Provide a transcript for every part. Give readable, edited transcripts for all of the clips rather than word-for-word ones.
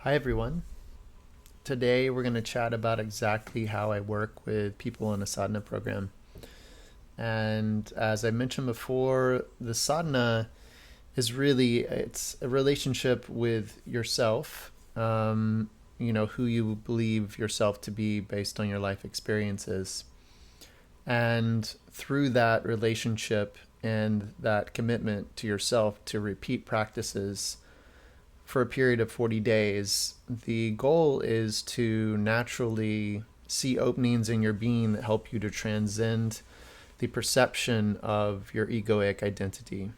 Hi everyone. Today we're going to chat about exactly how I work with people in a sadhana program. And as I mentioned before, the sadhana is really it's a relationship with yourself. Who you believe yourself to be based on your life experiences. And through that relationship and that commitment to yourself to repeat practices for a period of 40 days, the goal is to naturally see openings in your being that help you to transcend the perception of your egoic identity.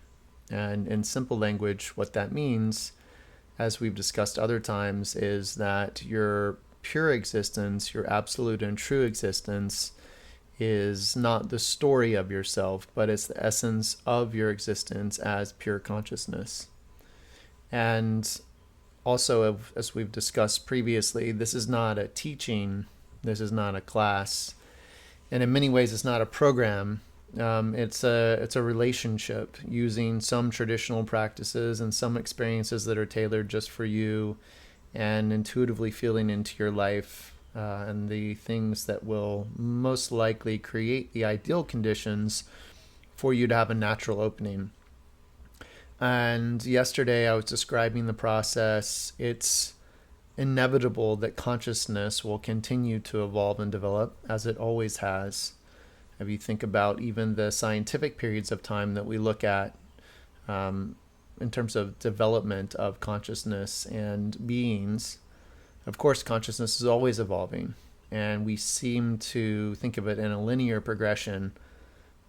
And in simple language, what that means, as we've discussed other times, is that your pure existence, your absolute and true existence, is not the story of yourself, but it's the essence of your existence as pure consciousness. And also, as we've discussed previously, this is not a teaching, this is not a class, and in many ways, it's not a program. It's a relationship using some traditional practices and some experiences that are tailored just for you, and intuitively feeling into your life and the things that will most likely create the ideal conditions for you to have a natural opening. And yesterday I was describing the process. It's inevitable that consciousness will continue to evolve and develop as it always has. If you think about even the scientific periods of time that we look at in terms of development of consciousness and beings, of course, consciousness is always evolving. And we seem to think of it in a linear progression,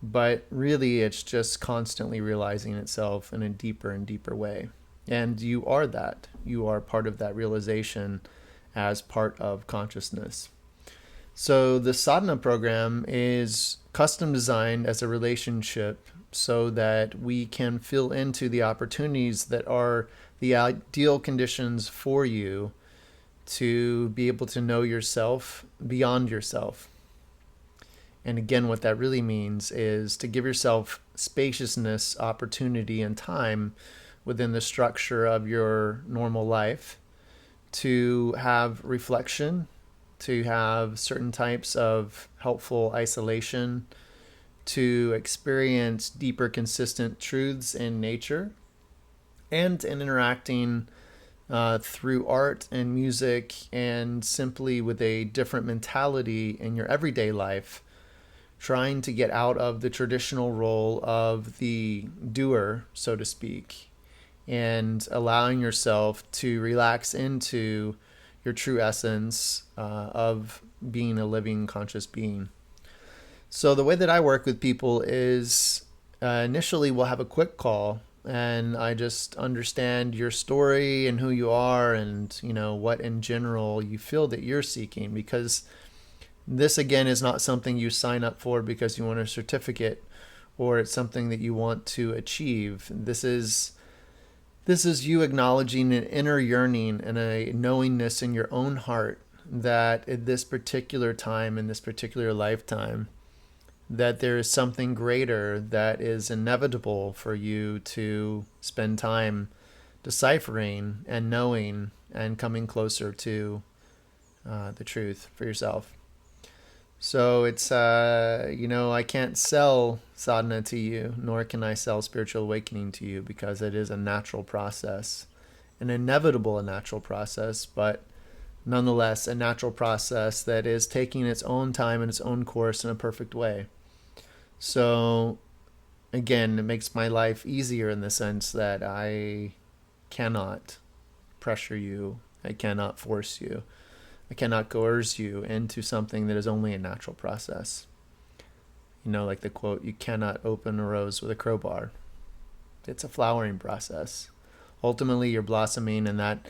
but really it's just constantly realizing itself in a deeper and deeper way. And you are that. You are part of that realization as part of consciousness. So the sadhana program is custom designed as a relationship so that we can fill into the opportunities that are the ideal conditions for you to be able to know yourself beyond yourself. And again, what that really means is to give yourself spaciousness, opportunity, and time within the structure of your normal life to have reflection, to have certain types of helpful isolation, to experience deeper, consistent truths in nature, and in interacting through art and music and simply with a different mentality in your everyday life, trying to get out of the traditional role of the doer, so to speak, and allowing yourself to relax into your true essence of being a living conscious being. So the way that I work with people is initially we'll have a quick call and I just understand your story and who you are and what in general you feel that you're seeking, because this again is not something you sign up for because you want a certificate or it's something that you want to achieve. This is you acknowledging an inner yearning and a knowingness in your own heart that at this particular time, in this particular lifetime, that there is something greater that is inevitable for you to spend time deciphering and knowing and coming closer to the truth for yourself. So it's, I can't sell sadhana to you, nor can I sell spiritual awakening to you, because it is a natural process, an inevitable a natural process, but nonetheless a natural process that is taking its own time and its own course in a perfect way. So again, it makes my life easier in the sense that I cannot pressure you, I cannot force you. I cannot coerce you into something that is only a natural process. Like the quote, you cannot open a rose with a crowbar. It's a flowering process. Ultimately, you're blossoming, and that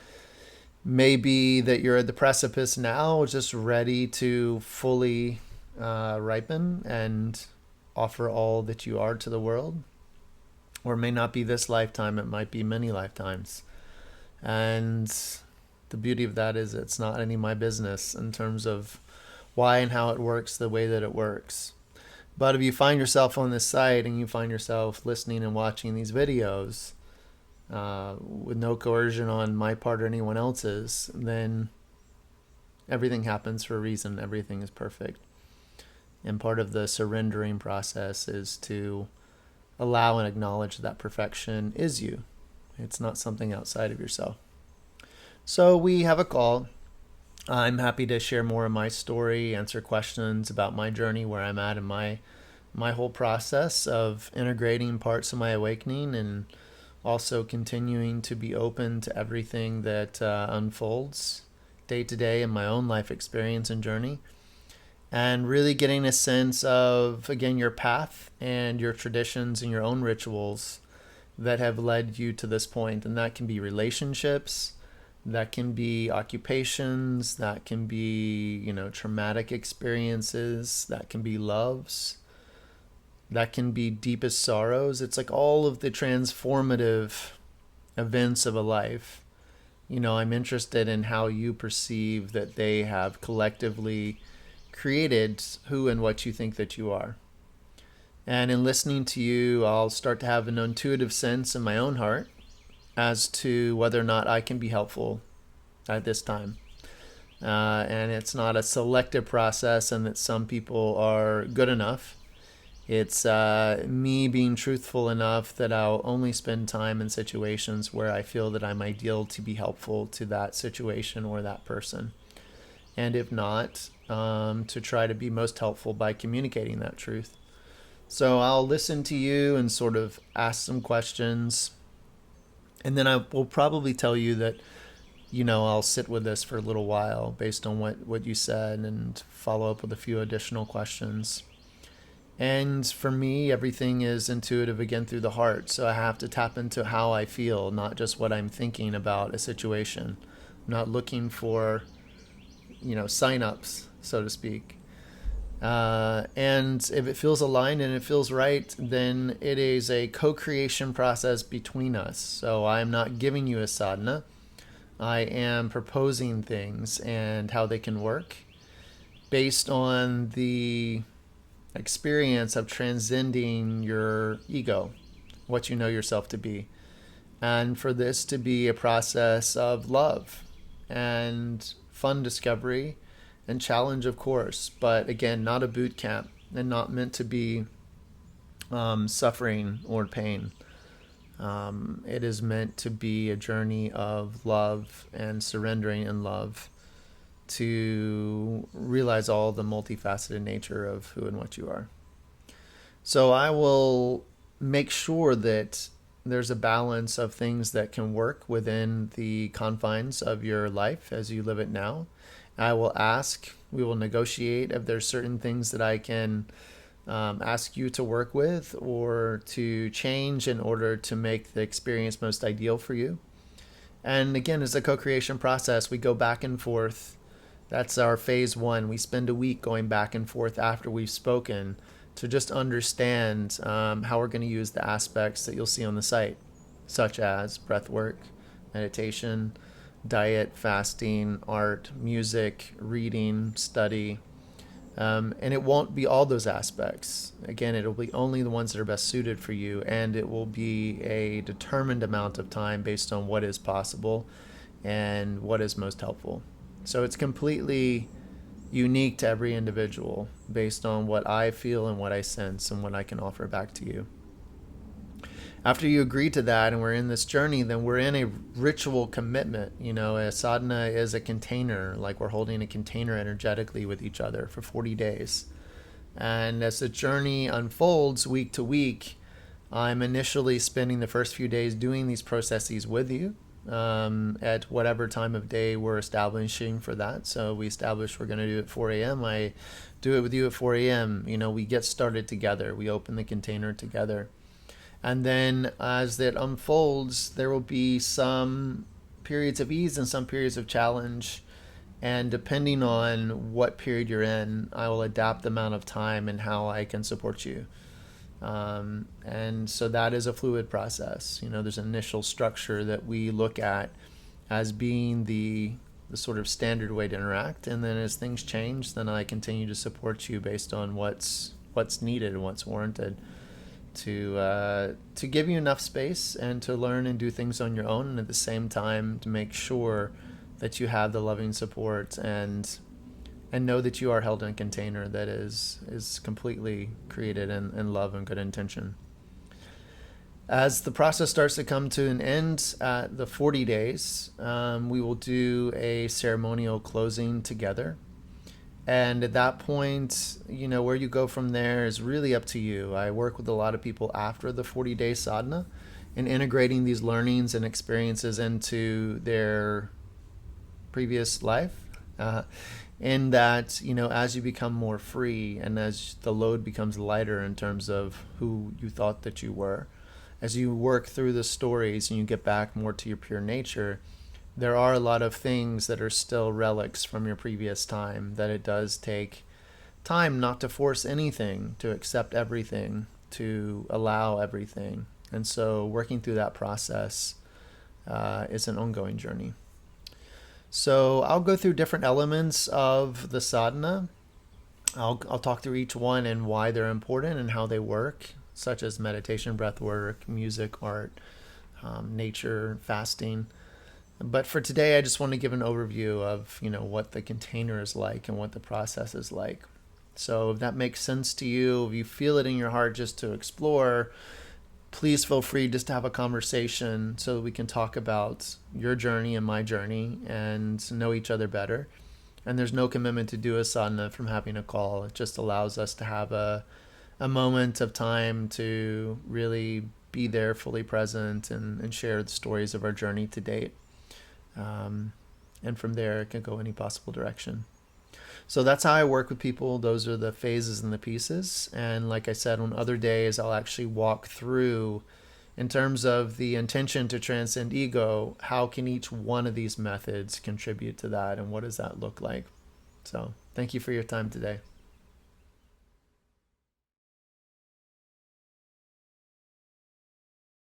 may be that you're at the precipice now, just ready to fully ripen and offer all that you are to the world. Or it may not be this lifetime, it might be many lifetimes. And the beauty of that is it's not any of my business in terms of why and how it works the way that it works. But if you find yourself on this site and you find yourself listening and watching these videos, with no coercion on my part or anyone else's, then everything happens for a reason. Everything is perfect. And part of the surrendering process is to allow and acknowledge that perfection is you. It's not something outside of yourself. So we have a call. I'm happy to share more of my story, answer questions about my journey, where I'm at in my whole process of integrating parts of my awakening, and also continuing to be open to everything that unfolds day to day in my own life experience and journey. And really getting a sense of, again, your path and your traditions and your own rituals that have led you to this point. And that can be relationships, that can be occupations, that can be, traumatic experiences, that can be loves, that can be deepest sorrows. It's like all of the transformative events of a life. I'm interested in how you perceive that they have collectively created who and what you think that you are. And in listening to you, I'll start to have an intuitive sense in my own heart as to whether or not I can be helpful at this time. And it's not a selective process and that some people are good enough. It's me being truthful enough that I'll only spend time in situations where I feel that I'm ideal to be helpful to that situation or that person. And if not, to try to be most helpful by communicating that truth. So I'll listen to you and sort of ask some questions. And then I will probably tell you that, I'll sit with this for a little while based on what you said, and follow up with a few additional questions. And for me, everything is intuitive, again, through the heart. So I have to tap into how I feel, not just what I'm thinking about a situation. I'm not looking for, sign-ups, so to speak. And if it feels aligned and it feels right, then it is a co-creation process between us. So I'm not giving you a sadhana. I am proposing things and how they can work based on the experience of transcending your ego, what you know yourself to be. And for this to be a process of love and fun discovery and challenge, of course, but again, not a boot camp, and not meant to be suffering or pain. It is meant to be a journey of love and surrendering in love to realize all the multifaceted nature of who and what you are. So I will make sure that there's a balance of things that can work within the confines of your life as you live it now. I will ask, we will negotiate if there's certain things that I can ask you to work with or to change in order to make the experience most ideal for you. And again, it's a co-creation process. We go back and forth. That's our phase one. We spend a week going back and forth after we've spoken to just understand how we're going to use the aspects that you'll see on the site, such as breath work, meditation, diet, fasting, art, music, reading, study. And it won't be all those aspects. Again, it'll be only the ones that are best suited for you, and it will be a determined amount of time based on what is possible and what is most helpful. So it's completely unique to every individual based on what I feel and what I sense and what I can offer back to you. After you agree to that and we're in this journey, then we're in a ritual commitment. A sadhana is a container, like we're holding a container energetically with each other for 40 days. And as the journey unfolds week to week, I'm initially spending the first few days doing these processes with you at whatever time of day we're establishing for that. So we establish we're going to do it at 4 a.m. I do it with you at 4 a.m. We get started together. We open the container together. And then as that unfolds, there will be some periods of ease and some periods of challenge. And depending on what period you're in, I will adapt the amount of time and how I can support you. And so that is a fluid process. There's an initial structure that we look at as being the sort of standard way to interact. And then as things change, then I continue to support you based on what's needed and what's warranted. to give you enough space and to learn and do things on your own, and at the same time to make sure that you have the loving support and know that you are held in a container that is completely created in love and good intention. As the process starts to come to an end at the 40 days, we will do a ceremonial closing together. And at that point, where you go from there is really up to you. I work with a lot of people after the 40-day sadhana and integrating these learnings and experiences into their previous life. In that, as you become more free and as the load becomes lighter in terms of who you thought that you were, as you work through the stories and you get back more to your pure nature, there are a lot of things that are still relics from your previous time, that it does take time not to force anything, to accept everything, to allow everything. And so working through that process is an ongoing journey. So I'll go through different elements of the sadhana. I'll talk through each one and why they're important and how they work, such as meditation, breath work, music, art, nature, fasting. But for today, I just want to give an overview of, what the container is like and what the process is like. So if that makes sense to you, if you feel it in your heart just to explore, please feel free just to have a conversation so that we can talk about your journey and my journey and know each other better. And there's no commitment to do a sadhana from having a call. It just allows us to have a moment of time to really be there fully present and share the stories of our journey to date. And from there, it can go any possible direction. So that's how I work with people. Those are the phases and the pieces. And like I said, on other days, I'll actually walk through, in terms of the intention to transcend ego, how can each one of these methods contribute to that, and what does that look like? So thank you for your time today.